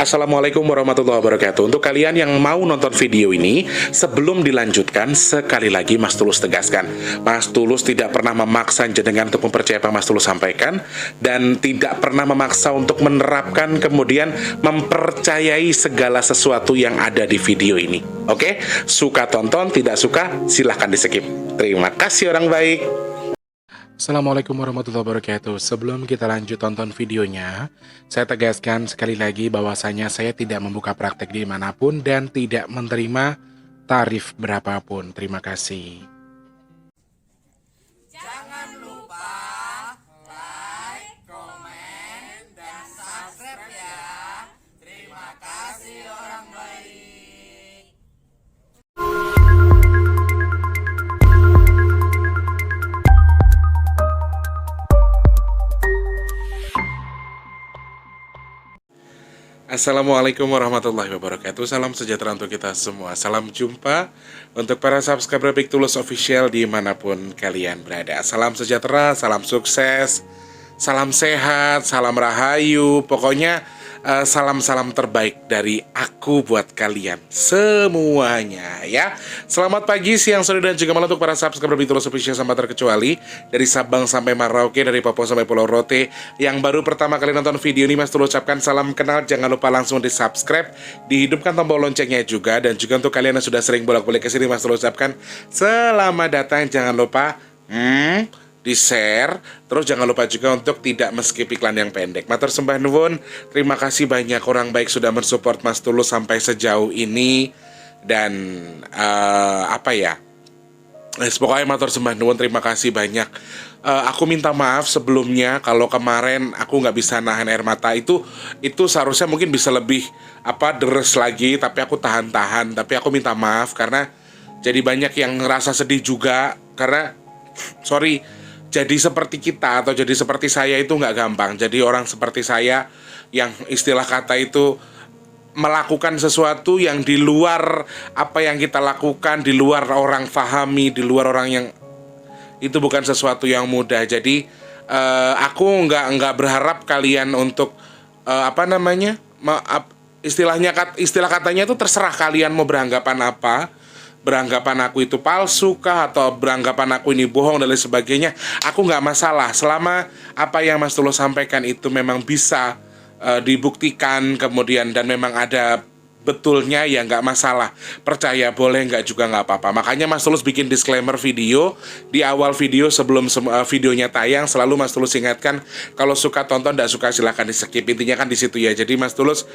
Assalamualaikum warahmatullahi wabarakatuh. Untuk kalian yang mau nonton video ini, sebelum dilanjutkan, sekali lagi Mas Tulus tegaskan, Mas Tulus tidak pernah memaksa jenengan untuk mempercayai apa Mas Tulus sampaikan, dan tidak pernah memaksa untuk menerapkan kemudian mempercayai segala sesuatu yang ada di video ini. Oke? Suka tonton, tidak suka silahkan di skip. Terima kasih orang baik. Assalamualaikum warahmatullahi wabarakatuh. Sebelum kita lanjut tonton videonya, saya tegaskan sekali lagi bahwasanya saya tidak membuka praktek dimanapun dan tidak menerima tarif berapapun. Terima kasih. Jangan lupa like, komen, dan subscribe ya. Terima kasih orang baik. Assalamualaikum warahmatullahi wabarakatuh. Salam sejahtera untuk kita semua. Salam jumpa untuk para subscriber Big Tulus Official dimanapun kalian berada. Salam sejahtera, salam sukses, salam sehat, salam rahayu. Pokoknya salam-salam terbaik dari aku buat kalian semuanya ya. Selamat pagi, siang, sore, dan juga malam untuk para subscriber Big Tulus Official sama terkecuali. Dari Sabang sampai Merauke, dari Papua sampai Pulau Rote. Yang baru pertama kali nonton video ini, Mas Tulus ucapkan salam kenal. Jangan lupa langsung di subscribe, dihidupkan tombol loncengnya juga. Dan juga untuk kalian yang sudah sering bolak-balik kesini, Mas Tulus ucapkan selamat datang. Jangan lupa di share, terus jangan lupa juga untuk tidak meskip iklan yang pendek. Matur sembah nuwun, terima kasih banyak orang baik sudah mensupport Mas Tulus sampai sejauh ini. Dan pokoknya matur sembah nuwun, terima kasih banyak. Aku minta maaf sebelumnya kalau kemarin aku nggak bisa nahan air mata. Itu seharusnya mungkin bisa lebih deres lagi, tapi aku tahan-tahan. Tapi aku minta maaf karena jadi banyak yang ngerasa sedih juga. Karena sorry, jadi seperti kita atau jadi seperti saya itu nggak gampang. Jadi orang seperti saya yang istilah kata itu melakukan sesuatu yang di luar apa yang kita lakukan, di luar orang fahami, di luar orang yang itu bukan sesuatu yang mudah. Jadi aku nggak berharap kalian untuk istilah katanya itu terserah kalian mau beranggapan apa. Beranggapan aku itu palsu kah, atau beranggapan aku ini bohong dan lain sebagainya. Aku nggak masalah selama apa yang Mas Tulus sampaikan itu memang bisa dibuktikan kemudian dan memang ada betulnya, ya nggak masalah. Percaya boleh, nggak juga nggak apa-apa. Makanya Mas Tulus bikin disclaimer video di awal video sebelum videonya tayang. Selalu Mas Tulus ingatkan kalau suka tonton, nggak suka silahkan di skip. Intinya kan di situ ya. Jadi Mas Tulus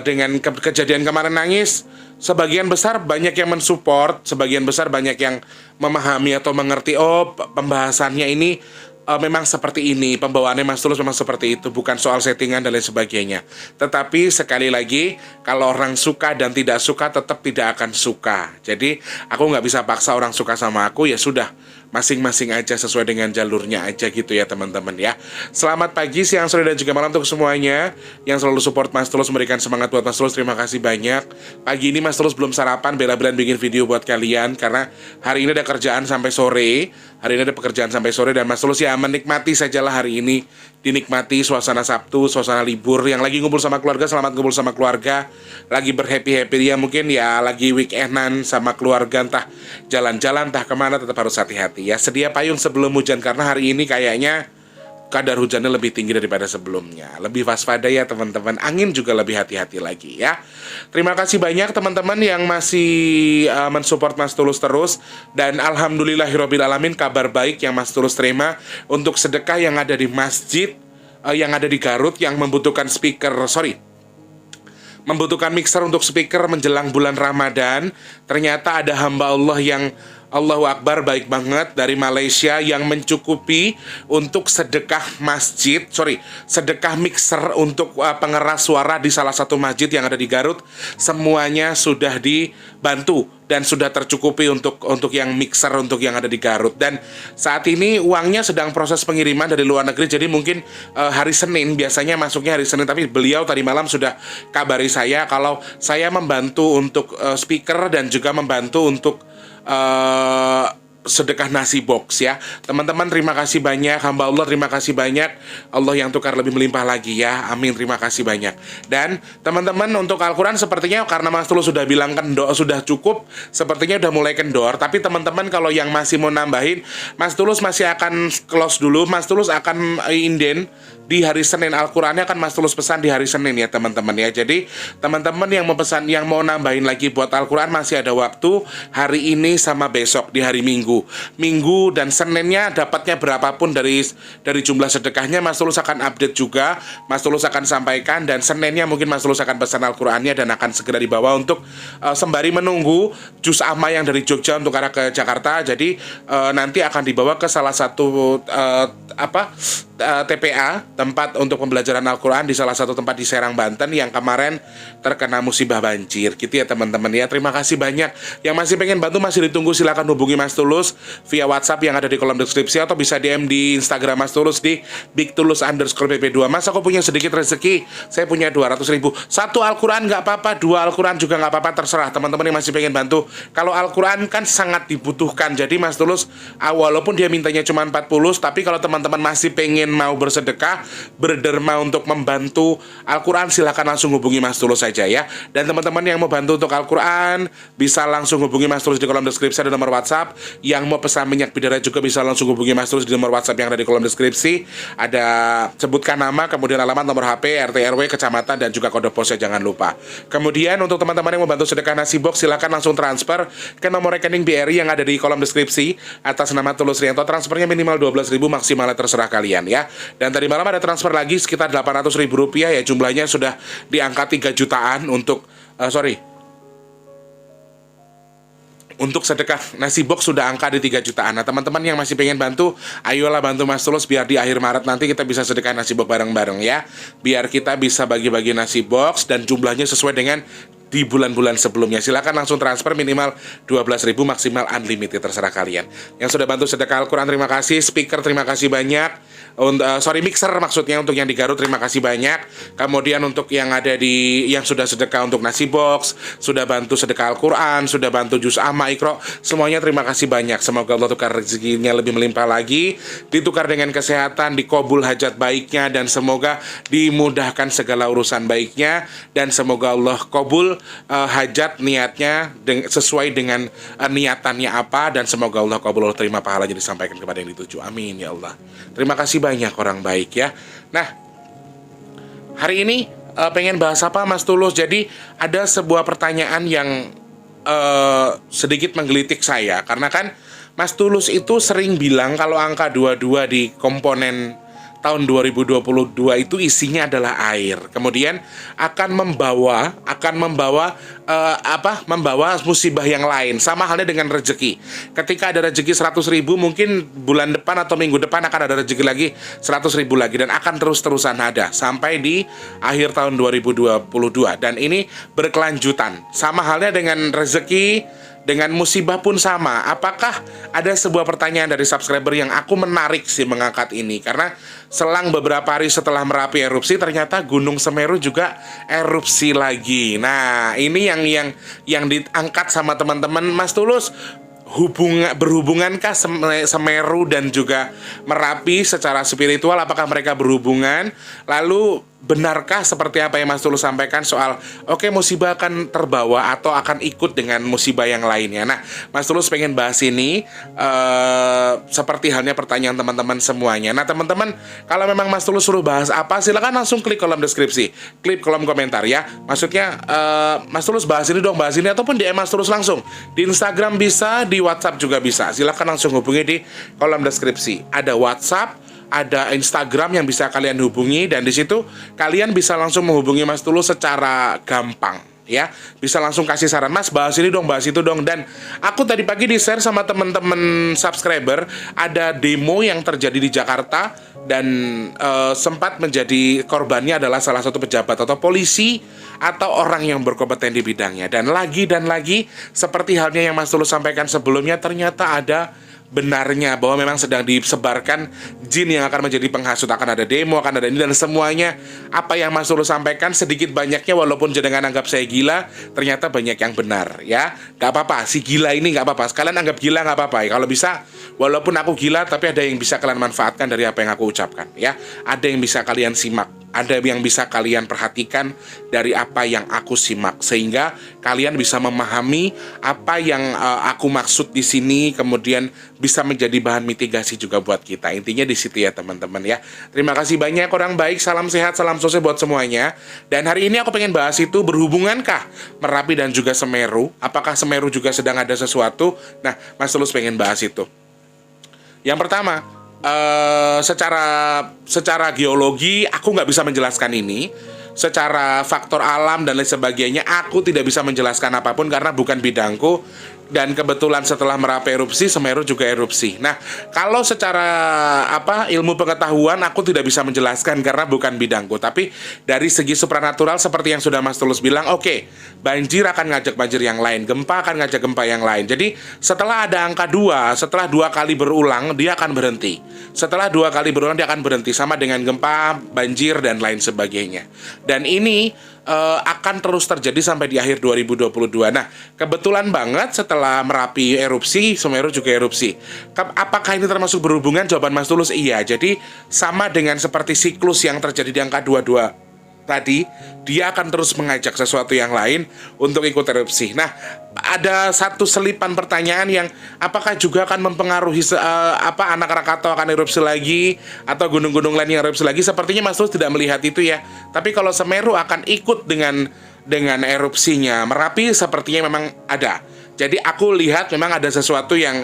dengan kejadian kemarin nangis, sebagian besar banyak yang mensupport, sebagian besar banyak yang memahami atau mengerti, oh pembahasannya ini memang seperti ini, pembawaannya Mas Tulus memang seperti itu, bukan soal settingan dan lain sebagainya. Tetapi sekali lagi, kalau orang suka dan tidak suka tetap tidak akan suka. Jadi aku nggak bisa paksa orang suka sama aku, ya sudah, masing-masing aja sesuai dengan jalurnya aja gitu ya teman-teman ya. Selamat pagi, siang, sore, dan juga malam untuk semuanya yang selalu support Mas Tulus, memberikan semangat buat Mas Tulus. Terima kasih banyak. Pagi ini Mas Tulus belum sarapan, bela-belaan bikin video buat kalian karena hari ini ada kerjaan sampai sore. Hari ini ada pekerjaan sampai sore dan Mas Tulus ya menikmati sajalah hari ini. Dinikmati suasana Sabtu, suasana libur. Yang lagi ngumpul sama keluarga, selamat ngumpul sama keluarga. Lagi berhappy-happy ya, mungkin ya lagi weekendan sama keluarga, entah jalan-jalan, entah kemana, tetap harus hati-hati ya. Sedia payung sebelum hujan karena hari ini kayaknya kadar hujannya lebih tinggi daripada sebelumnya. Lebih waspada ya teman-teman. Angin juga lebih hati-hati lagi ya. Terima kasih banyak teman-teman yang masih mensupport Mas Tulus terus. Dan alhamdulillahirobbilalamin, kabar baik yang Mas Tulus terima untuk sedekah yang ada di masjid yang ada di Garut yang membutuhkan membutuhkan mixer untuk speaker menjelang bulan Ramadan. Ternyata ada hamba Allah yang Allahu Akbar, baik banget, dari Malaysia yang mencukupi untuk sedekah sedekah mixer untuk pengeras suara di salah satu masjid yang ada di Garut. Semuanya sudah dibantu dan sudah tercukupi untuk yang mixer untuk yang ada di Garut. Dan saat ini uangnya sedang proses pengiriman dari luar negeri. Jadi mungkin hari Senin, biasanya masuknya hari Senin, tapi beliau tadi malam sudah kabari saya kalau saya membantu untuk speaker dan juga membantu untuk sedekah nasi box ya. Teman-teman terima kasih banyak, hamba Allah terima kasih banyak. Allah yang tukar lebih melimpah lagi ya. Amin, terima kasih banyak. Dan teman-teman untuk Al-Quran sepertinya karena Mas Tulus sudah bilang kendor sudah cukup, sepertinya udah mulai kendor. Tapi teman-teman kalau yang masih mau nambahin, Mas Tulus masih akan close dulu. Mas Tulus akan inden di hari Senin. Al-Qurannya akan Mas Tulus pesan di hari Senin ya teman-teman ya. Jadi teman-teman yang mau pesan, yang mau nambahin lagi buat Al-Quran masih ada waktu hari ini sama besok di hari Minggu. Minggu dan Seninnya dapatnya berapapun dari jumlah sedekahnya Mas Tulus akan update juga. Mas Tulus akan sampaikan dan Seninnya mungkin Mas Tulus akan pesan Al-Qurannya dan akan segera dibawa untuk sembari menunggu juz amma yang dari Jogja untuk arah ke Jakarta. Jadi nanti akan dibawa ke salah satu TPA, tempat untuk pembelajaran Al-Quran di salah satu tempat di Serang, Banten yang kemarin terkena musibah banjir gitu ya teman-teman ya. Terima kasih banyak. Yang masih pengen bantu masih ditunggu, silakan hubungi Mas Tulus via WhatsApp yang ada di kolom deskripsi atau bisa DM di Instagram Mas Tulus di @bigtulus_pp2. Mas, aku punya sedikit rezeki, saya punya 200.000. Satu Al-Quran nggak apa-apa, dua Al-Quran juga nggak apa-apa, terserah teman-teman yang masih pengen bantu. Kalau Al-Quran kan sangat dibutuhkan, jadi Mas Tulus walaupun dia mintanya cuma 40, tapi kalau teman-teman masih pengen mau bersedekah, berderma untuk membantu Al-Quran, silahkan langsung hubungi Mas Tulus saja ya. Dan teman-teman yang mau bantu untuk Al-Quran bisa langsung hubungi Mas Tulus di kolom deskripsi, ada nomor WhatsApp. Yang mau pesan minyak bidara juga bisa langsung hubungi Mas Tulus di nomor WhatsApp yang ada di kolom deskripsi. Ada sebutkan nama, kemudian alamat, nomor HP, RT RW, kecamatan, dan juga kode posnya jangan lupa. Kemudian untuk teman-teman yang mau bantu sedekah nasi box, silahkan langsung transfer ke nomor rekening BRI yang ada di kolom deskripsi atas nama Tulus Rianto. Transfernya minimal 12.000, maksimalnya terserah kalian ya. Dan tadi malam ada transfer lagi sekitar 800.000 rupiah ya, jumlahnya sudah di angka 3 jutaan untuk sedekah nasi box sudah angka di 3 jutaan. Nah teman-teman yang masih pengen bantu, ayolah bantu Mas Tulus biar di akhir Maret nanti kita bisa sedekah nasi box bareng-bareng ya. Biar kita bisa bagi-bagi nasi box dan jumlahnya sesuai dengan di bulan-bulan sebelumnya. Silakan langsung transfer minimal 12.000, maksimal unlimited, terserah kalian. Yang sudah bantu sedekah Al-Quran terima kasih, speaker terima kasih banyak. Mixer maksudnya untuk yang di Garut terima kasih banyak. Kemudian untuk yang ada yang sudah sedekah untuk nasi box, sudah bantu sedekah Al-Quran, sudah bantu juz amma, Iqra, semuanya terima kasih banyak. Semoga Allah tukar rezekinya lebih melimpah lagi, ditukar dengan kesehatan, dikabul hajat baiknya, dan semoga dimudahkan segala urusan baiknya, dan semoga Allah kabul hajat niatnya sesuai dengan niatannya apa, dan semoga Allah kabul, Allah terima pahalanya disampaikan kepada yang dituju. Amin ya Allah. Terima kasih banyak orang baik ya. Nah, hari ini pengen bahas apa Mas Tulus? Jadi ada sebuah pertanyaan yang sedikit menggelitik saya, karena kan Mas Tulus itu sering bilang kalau angka 22 di komponen tahun 2022 itu isinya adalah air. Kemudian akan membawa musibah yang lain. Sama halnya dengan rezeki. Ketika ada rezeki 100.000, mungkin bulan depan atau minggu depan akan ada rezeki lagi 100.000 lagi, dan akan terus-terusan ada sampai di akhir tahun 2022. Dan ini berkelanjutan. Sama halnya dengan rezeki, dengan musibah pun sama. Apakah ada sebuah pertanyaan dari subscriber yang aku menarik sih mengangkat ini, karena selang beberapa hari setelah Merapi erupsi, ternyata Gunung Semeru juga erupsi lagi. Nah, ini yang diangkat sama teman-teman. Mas Tulus, berhubungankah Semeru dan juga Merapi secara spiritual? Apakah mereka berhubungan? Lalu benarkah seperti apa yang Mas Tulus sampaikan soal musibah akan terbawa atau akan ikut dengan musibah yang lainnya? Nah, Mas Tulus pengen bahas ini seperti halnya pertanyaan teman-teman semuanya. Nah teman-teman, kalau memang Mas Tulus suruh bahas apa, silakan langsung klik kolom deskripsi, klik kolom komentar ya. Maksudnya Mas Tulus bahas ini dong, bahas ini, ataupun DM Mas Tulus langsung di Instagram bisa, di WhatsApp juga bisa. Silakan langsung hubungi di kolom deskripsi. Ada WhatsApp, ada Instagram yang bisa kalian hubungi, dan di situ kalian bisa langsung menghubungi Mas Tulus secara gampang ya. Bisa langsung kasih saran, Mas bahas ini dong, bahas itu dong. Dan aku tadi pagi di-share sama teman-teman subscriber, ada demo yang terjadi di Jakarta, dan sempat menjadi korbannya adalah salah satu pejabat atau polisi atau orang yang berkompeten di bidangnya. Dan lagi seperti halnya yang Mas Tulus sampaikan sebelumnya, ternyata ada benarnya bahwa memang sedang disebarkan jin yang akan menjadi penghasut, akan ada demo, akan ada ini, dan semuanya apa yang Mas Tulus sampaikan sedikit banyaknya walaupun jangan anggap saya gila, ternyata banyak yang benar ya. Gak apa-apa, si gila ini gak apa-apa, sekalian anggap gila gak apa-apa ya. Kalau bisa, walaupun aku gila tapi ada yang bisa kalian manfaatkan dari apa yang aku ucapkan ya. Ada yang bisa kalian simak, ada yang bisa kalian perhatikan dari apa yang aku simak, sehingga kalian bisa memahami apa yang aku maksud di sini, kemudian bisa menjadi bahan mitigasi juga buat kita. Intinya di situ ya teman-teman ya. Terima kasih banyak orang baik, salam sehat, salam sukses buat semuanya. Dan hari ini aku pengen bahas itu, berhubungankah Merapi dan juga Semeru? Apakah Semeru juga sedang ada sesuatu? Nah, Mas Tulus pengen bahas itu. Yang pertama, secara geologi aku nggak bisa menjelaskan ini. Secara faktor alam dan lain sebagainya aku tidak bisa menjelaskan apapun karena bukan bidangku. Dan kebetulan setelah Merapi erupsi, Semeru juga erupsi. Nah, kalau secara ilmu pengetahuan aku tidak bisa menjelaskan karena bukan bidangku. Tapi dari segi supranatural seperti yang sudah Mas Tulus bilang, oke, banjir akan ngajak banjir yang lain, gempa akan ngajak gempa yang lain. Jadi setelah ada angka 2, setelah 2 kali berulang dia akan berhenti. Setelah 2 kali berulang dia akan berhenti, sama dengan gempa, banjir dan lain sebagainya. Dan ini akan terus terjadi sampai di akhir 2022. Nah, kebetulan banget setelah Merapi erupsi, Semeru juga erupsi. Apakah ini termasuk berhubungan? Jawaban Mas Tulus iya. Jadi sama dengan seperti siklus yang terjadi di angka 22 tadi, dia akan terus mengajak sesuatu yang lain untuk ikut erupsi. Nah, ada satu selipan pertanyaan yang apakah juga akan mempengaruhi anak Rakatau akan erupsi lagi atau gunung-gunung lain yang erupsi lagi. Sepertinya Mas Tulus tidak melihat itu ya. Tapi kalau Semeru akan ikut dengan erupsinya Merapi, sepertinya memang ada. Jadi aku lihat memang ada sesuatu yang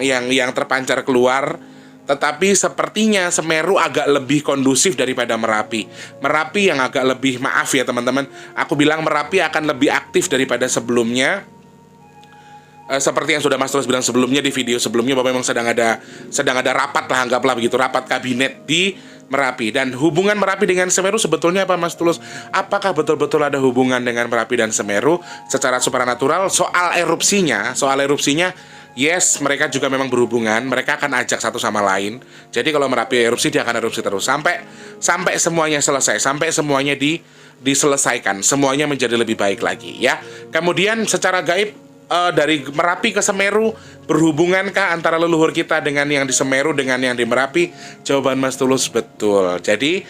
terpancar keluar. Tetapi sepertinya Semeru agak lebih kondusif daripada Merapi. Merapi yang agak lebih, maaf ya teman-teman, aku bilang Merapi akan lebih aktif daripada sebelumnya. Seperti yang sudah Mas Tulus bilang sebelumnya di video sebelumnya, bahwa memang sedang ada rapat lah, anggaplah begitu, rapat kabinet di Merapi. Dan hubungan Merapi dengan Semeru sebetulnya apa Mas Tulus? Apakah betul-betul ada hubungan dengan Merapi dan Semeru secara supranatural? Soal erupsinya, yes, mereka juga memang berhubungan. Mereka akan ajak satu sama lain. Jadi kalau Merapi erupsi, dia akan erupsi terus sampai semuanya selesai, sampai semuanya diselesaikan, semuanya menjadi lebih baik lagi ya. Kemudian secara gaib, dari Merapi ke Semeru, berhubungankah antara leluhur kita dengan yang di Semeru dengan yang di Merapi? Jawaban Mas Tulus betul. Jadi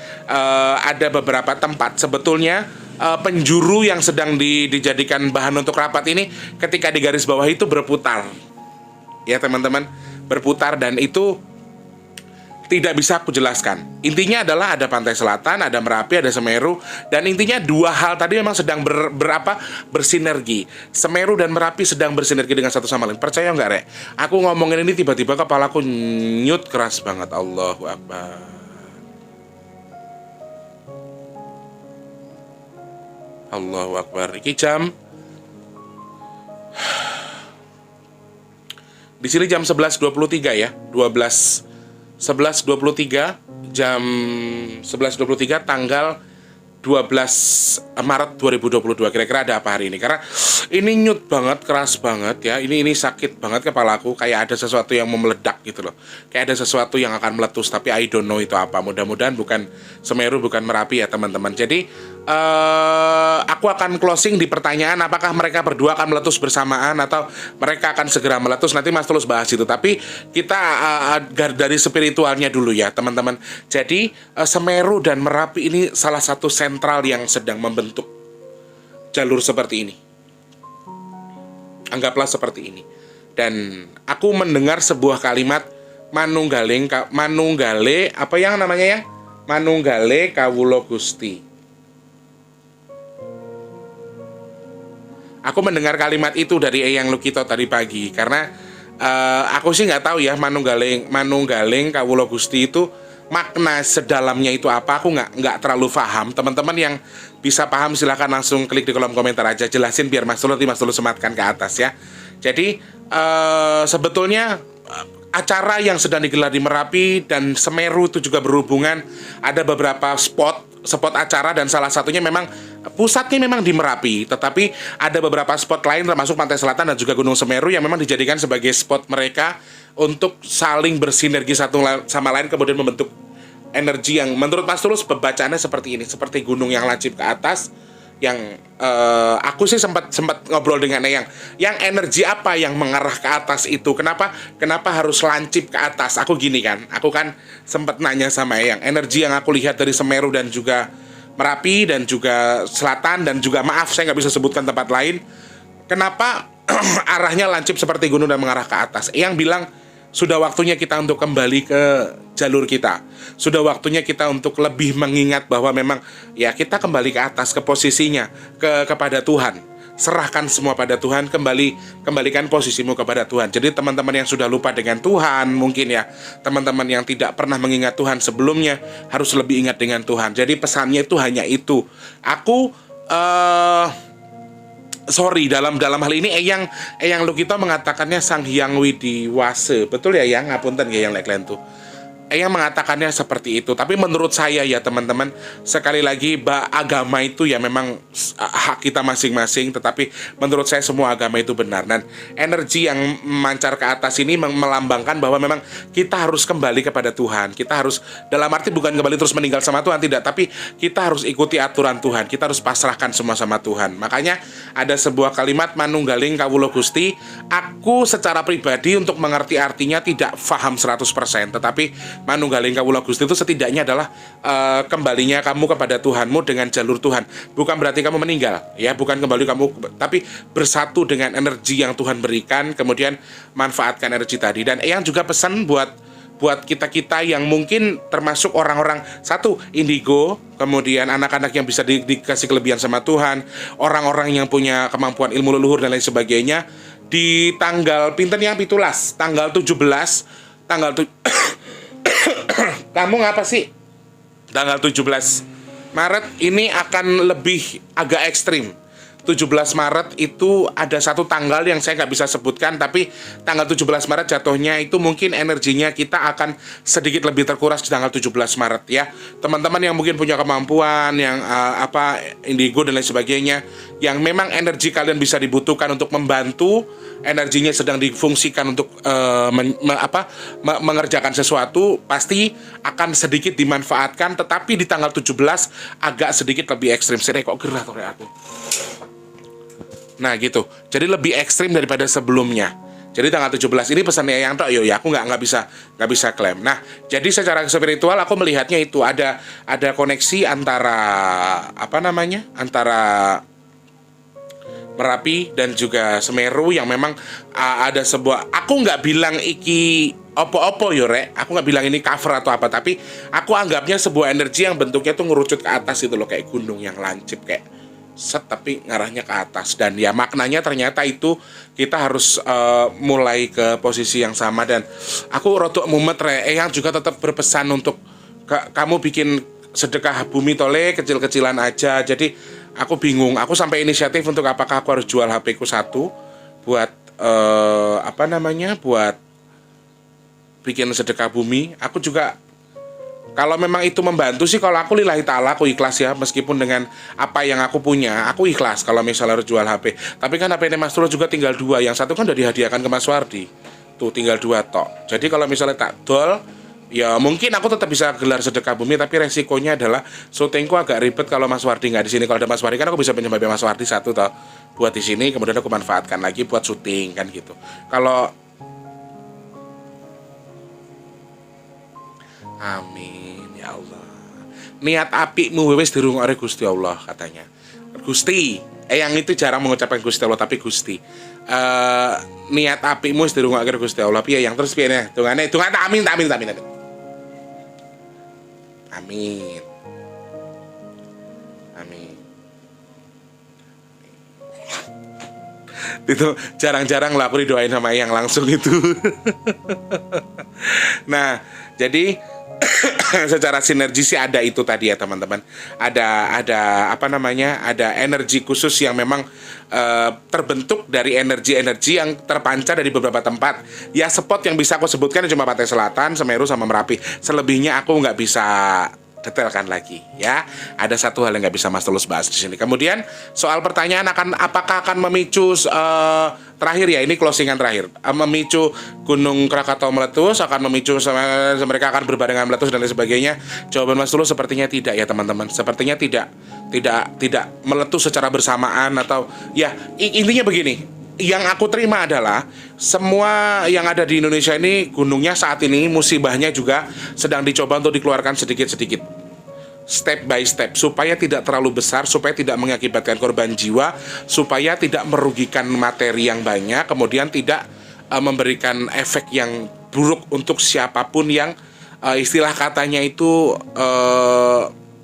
ada beberapa tempat sebetulnya penjuru yang sedang dijadikan bahan untuk rapat ini, ketika di garis bawah itu berputar. Ya teman-teman, berputar, dan itu tidak bisa aku jelaskan. Intinya adalah ada pantai selatan, ada Merapi, ada Semeru, dan intinya dua hal tadi memang sedang bersinergi. Semeru dan Merapi sedang bersinergi dengan satu sama lain. Percaya nggak, Rek? Aku ngomongin ini tiba-tiba kepalaku nyut keras banget. Allahu Akbar. Allahu Akbar. Iki jam di sini jam 11.23 ya, 11.23 jam 11.23 tanggal 12 Maret 2022. Kira-kira ada apa hari ini? Karena ini nyut banget, keras banget ya. Ini sakit banget kepalaku, kayak ada sesuatu yang mau meledak gitu loh. Kayak ada sesuatu yang akan meletus, tapi I don't know itu apa. Mudah-mudahan bukan Semeru, bukan Merapi ya teman-teman. Jadi aku akan closing di pertanyaan apakah mereka berdua akan meletus bersamaan atau mereka akan segera meletus. Nanti Mas Tulus bahas itu. Tapi kita dari spiritualnya dulu ya teman-teman. Jadi Semeru dan Merapi ini salah satu sentral yang sedang membentuk jalur seperti ini. Anggaplah seperti ini. Dan aku mendengar sebuah kalimat Manunggale, apa yang namanya ya? Manunggale Kawula Gusti. Aku mendengar kalimat itu dari Eyang Lukito tadi pagi, karena aku sih nggak tahu ya Manunggaling Kawula Gusti itu makna sedalamnya itu apa. Aku nggak terlalu paham. Teman-teman yang bisa paham silahkan langsung klik di kolom komentar aja, jelasin biar Mas Tulus sematkan ke atas ya. Jadi sebetulnya acara yang sedang digelar di Merapi dan Semeru itu juga berhubungan. Ada beberapa spot acara, dan salah satunya memang pusatnya memang di Merapi, tetapi ada beberapa spot lain termasuk Pantai Selatan dan juga Gunung Semeru yang memang dijadikan sebagai spot mereka untuk saling bersinergi satu sama lain, kemudian membentuk energi yang menurut Mas Tulus pembacaannya seperti ini, seperti gunung yang lancip ke atas. Yang aku sih sempat ngobrol dengan yang energi apa yang mengarah ke atas itu, kenapa harus lancip ke atas. Aku gini kan, aku kan sempat nanya sama energi yang aku lihat dari Semeru dan juga Merapi dan juga Selatan dan juga, maaf saya nggak bisa sebutkan tempat lain, kenapa arahnya lancip seperti gunung dan mengarah ke atas. Yang bilang sudah waktunya kita untuk kembali ke jalur kita. Sudah waktunya kita untuk lebih mengingat bahwa memang ya kita kembali ke atas, ke posisinya, kepada Tuhan. Serahkan semua pada Tuhan, kembalikan posisimu kepada Tuhan. Jadi teman-teman yang sudah lupa dengan Tuhan, mungkin ya, teman-teman yang tidak pernah mengingat Tuhan sebelumnya, harus lebih ingat dengan Tuhan. Jadi pesannya itu hanya itu. Aku sorry, dalam hal ini Eyang Lukito mengatakannya Sang Hyang Widiwase. Betul ya Yang? Ngapunten ya Yang Leklen tuh. Eyang mengatakannya seperti itu. Tapi menurut saya ya teman-teman, sekali lagi agama itu ya memang hak kita masing-masing. Tetapi menurut saya semua agama itu benar. Dan energi yang memancar ke atas ini melambangkan bahwa memang kita harus kembali kepada Tuhan. Kita harus, dalam arti bukan kembali terus meninggal sama Tuhan, tidak. Tapi kita harus ikuti aturan Tuhan. Kita harus pasrahkan semua sama Tuhan. Makanya ada sebuah kalimat manunggaling kawula Gusti. Aku secara pribadi untuk mengerti artinya tidak paham 100%. Tetapi manunggaling kawula Gusti itu setidaknya adalah kembalinya kamu kepada Tuhanmu dengan jalur Tuhan. Bukan berarti kamu meninggal, ya, bukan kembali kamu, tapi bersatu dengan energi yang Tuhan berikan, kemudian manfaatkan energi tadi. Dan Eyang juga pesan buat kita-kita yang mungkin termasuk orang-orang satu indigo, kemudian anak-anak yang bisa dikasih kelebihan sama Tuhan, orang-orang yang punya kemampuan ilmu leluhur dan lain sebagainya. Di tanggal pinten yang pitulas, tanggal 17, kamu ngapa sih? Tanggal 17 Maret ini akan lebih agak ekstrim. 17 Maret itu ada satu tanggal yang saya nggak bisa sebutkan, tapi tanggal 17 Maret jatuhnya itu mungkin energinya kita akan sedikit lebih terkuras di tanggal 17 Maret ya. Teman-teman yang mungkin punya kemampuan yang indigo dan lain sebagainya, yang memang energi kalian bisa dibutuhkan untuk membantu, energinya sedang difungsikan untuk mengerjakan sesuatu, pasti akan sedikit dimanfaatkan. Tetapi di tanggal 17 agak sedikit lebih ekstrim. Saya kok gerah aku. Nah gitu, jadi lebih ekstrim daripada sebelumnya. Jadi tanggal 17 ini pesannya yang tok, ya aku nggak bisa klaim. Nah, jadi secara spiritual aku melihatnya itu ada koneksi antara antara Merapi dan juga Semeru yang memang ada sebuah, aku nggak bilang iki opo-opo yore, aku nggak bilang ini cover atau apa, tapi aku anggapnya sebuah energi yang bentuknya tuh ngerucut ke atas itu loh, kayak gunung yang lancip kayak set tapi ngarahnya ke atas. Dan ya maknanya ternyata itu kita harus mulai ke posisi yang sama. Dan aku rotok mumet yang juga tetap berpesan untuk kamu bikin sedekah bumi tole kecil-kecilan aja. Jadi aku bingung, aku sampai inisiatif untuk apakah aku harus jual HP ku satu buat buat bikin sedekah bumi. Aku juga, kalau memang itu membantu sih, kalau aku lillahi ta'ala aku ikhlas ya, meskipun dengan apa yang aku punya, aku ikhlas kalau misalnya harus jual HP. Tapi kan HP ini Mas Tulus juga tinggal 2, yang satu kan udah dihadiahkan ke Mas Wardi, tuh tinggal 2 tok. Jadi kalau misalnya tak dol, ya mungkin aku tetap bisa gelar sedekah bumi, tapi resikonya adalah syutingku agak ribet kalau Mas Wardi nggak di sini. Kalau ada Mas Wardi kan aku bisa pinjam HP Mas Wardi satu toh, buat di sini, kemudian aku manfaatkan lagi buat syuting kan gitu. Kalau amin ya Allah. Niat apimu wis dirungokne Gusti Allah katanya. Gusti, yang itu jarang mengucapkan Gusti Allah tapi Gusti. Niat apimu wis dirungokne Gusti Allah. Piye yang terus piye nih? Dungane amin. Amin. Itu jarang-jarang lah aku didoain sama yang langsung itu. Nah, jadi secara sinergi sih ada itu tadi ya teman-teman. Ada energi khusus yang memang terbentuk dari energi-energi yang terpancar dari beberapa tempat. Ya spot yang bisa aku sebutkan cuma Pantai Selatan, Semeru sama Merapi. Selebihnya aku nggak bisa detailkan lagi ya. Ada satu hal yang nggak bisa Mas Tulus bahas di sini. Kemudian soal pertanyaan apakah akan memicu terakhir ya, ini closingan terakhir, memicu Gunung Krakatau meletus, akan memicu mereka akan berbarengan meletus dan lain sebagainya. Jawaban Mas Tulus sepertinya tidak ya teman-teman. Sepertinya tidak meletus secara bersamaan atau ya intinya begini. Yang aku terima adalah semua yang ada di Indonesia ini gunungnya saat ini musibahnya juga sedang dicoba untuk dikeluarkan sedikit-sedikit, step by step, supaya tidak terlalu besar, supaya tidak mengakibatkan korban jiwa, supaya tidak merugikan materi yang banyak, kemudian tidak memberikan efek yang buruk untuk siapapun yang istilah katanya itu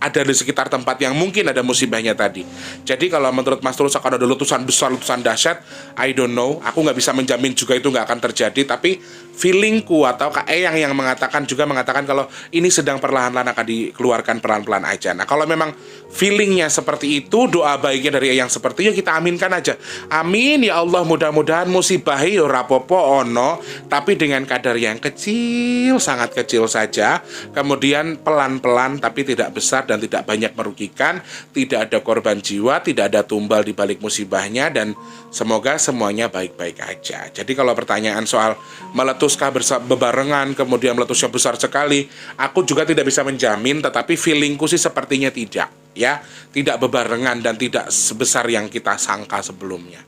ada di sekitar tempat yang mungkin ada musibahnya tadi. Jadi kalau menurut Mas Tulus akan ada letusan besar, letusan dahsyat, I don't know. Aku nggak bisa menjamin juga itu nggak akan terjadi. Tapi feelingku atau Kak Eyang yang mengatakan kalau ini sedang perlahan-lahan akan dikeluarkan pelan-pelan aja. Nah kalau memang feelingnya seperti itu, doa baiknya dari Eyang seperti itu, kita aminkan aja. Amin ya Allah, mudah-mudahan musibahnya rapopo ono, tapi dengan kadar yang kecil, sangat kecil saja. Kemudian pelan-pelan tapi tidak besar dan tidak banyak merugikan, tidak ada korban jiwa, tidak ada tumbal di balik musibahnya, dan semoga semuanya baik-baik aja. Jadi kalau pertanyaan soal meletuskah bebarengan, kemudian meletusnya besar sekali, aku juga tidak bisa menjamin, tetapi feelingku sih sepertinya tidak, ya, tidak bebarengan dan tidak sebesar yang kita sangka sebelumnya.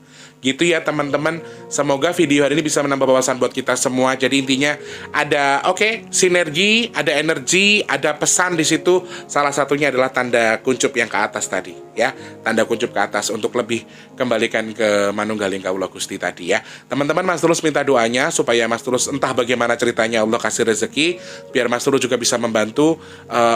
Gitu ya teman-teman, semoga video hari ini bisa menambah wawasan buat kita semua. Jadi intinya ada sinergi, ada energi, ada pesan di situ. Salah satunya adalah tanda kuncup yang ke atas tadi ya, tanda kuncup ke atas untuk lebih kembalikan ke Manunggaling Kawula Gusti tadi ya. Teman-teman, Mas Tulus minta doanya supaya Mas Tulus entah bagaimana ceritanya Allah kasih rezeki, biar Mas Tulus juga bisa membantu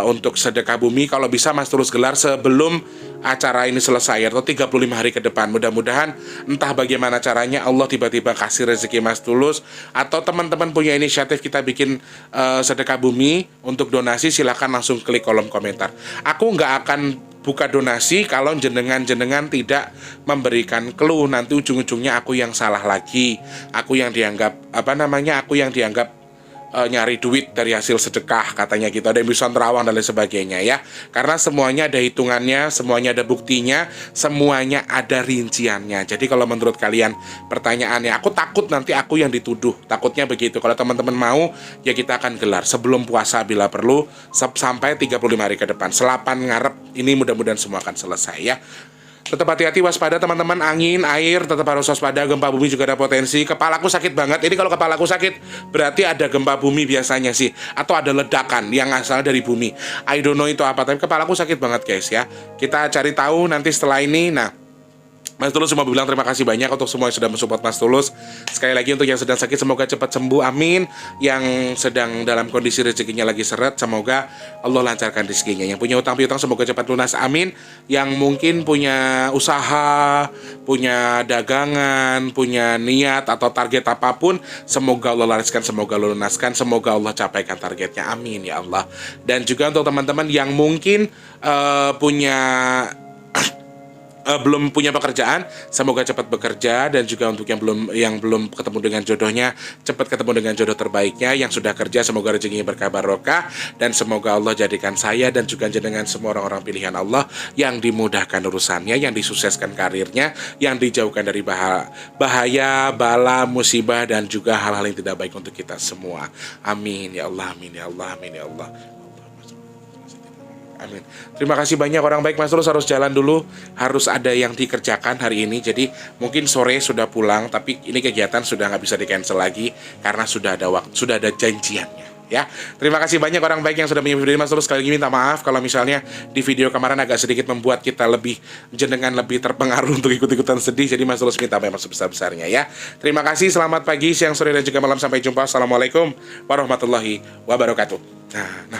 untuk sedekah bumi. Kalau bisa Mas Tulus gelar sebelum acara ini selesai atau 35 hari ke depan. Mudah-mudahan entah bagaimana caranya Allah tiba-tiba kasih rezeki Mas Tulus, atau teman-teman punya inisiatif kita bikin sedekah bumi untuk donasi, silahkan langsung klik kolom komentar. Aku nggak akan buka donasi kalau jenengan-jenengan tidak memberikan clue. Nanti ujung-ujungnya aku yang salah lagi, aku yang dianggap nyari duit dari hasil sedekah katanya gitu, ada yang bisa terawang dan lain sebagainya ya. Karena semuanya ada hitungannya, semuanya ada buktinya, semuanya ada rinciannya. Jadi kalau menurut kalian pertanyaannya, aku takut nanti aku yang dituduh, takutnya begitu. Kalau teman-teman mau ya kita akan gelar sebelum puasa bila perlu sampai 35 hari ke depan. Selapan ngarep ini mudah-mudahan semua akan selesai ya. Tetap hati-hati, waspada teman-teman, angin, air, tetap harus waspada, gempa bumi juga ada potensi. Kepalaku sakit banget, ini kalau kepalaku sakit berarti ada gempa bumi biasanya sih, atau ada ledakan yang asal dari bumi. I don't know itu apa, tapi kepalaku sakit banget guys ya. Kita cari tahu nanti setelah ini. Nah, Mas Tulus cuma bilang terima kasih banyak untuk semua yang sudah mensupport Mas Tulus. Sekali lagi untuk yang sedang sakit, semoga cepat sembuh, amin. Yang sedang dalam kondisi rezekinya lagi seret, semoga Allah lancarkan rezekinya. Yang punya utang piutang semoga cepat lunas, amin. Yang mungkin punya usaha, punya dagangan, punya niat atau target apapun, semoga Allah lariskan, semoga Allah lunaskan, semoga Allah capaikan targetnya, amin ya Allah. Dan juga untuk teman-teman yang mungkin belum punya pekerjaan, semoga cepat bekerja. Dan juga untuk yang belum ketemu dengan jodohnya, cepat ketemu dengan jodoh terbaiknya. Yang sudah kerja, semoga rezekinya berkah barokah, dan semoga Allah jadikan saya dan juga dengan semua orang-orang pilihan Allah yang dimudahkan urusannya, yang disukseskan karirnya, yang dijauhkan dari bahaya, bala, musibah, dan juga hal-hal yang tidak baik untuk kita semua. Amin ya Allah, amin ya Allah, amin ya Allah. Amin. Terima kasih banyak orang baik. Mas Tulus harus jalan dulu, harus ada yang dikerjakan hari ini. Jadi mungkin sore sudah pulang, tapi ini kegiatan sudah nggak bisa di cancel lagi karena sudah ada waktu, sudah ada janjiannya. Ya, terima kasih banyak orang baik yang sudah menyimak video ini. Mas Tulus sekali lagi minta maaf kalau misalnya di video kemarin agak sedikit membuat kita jenengan lebih terpengaruh untuk ikut-ikutan sedih. Jadi Mas Tulus minta maaf sebesar-besarnya ya. Terima kasih, selamat pagi, siang, sore, dan juga malam. Sampai jumpa. Assalamualaikum warahmatullahi wabarakatuh. Nah.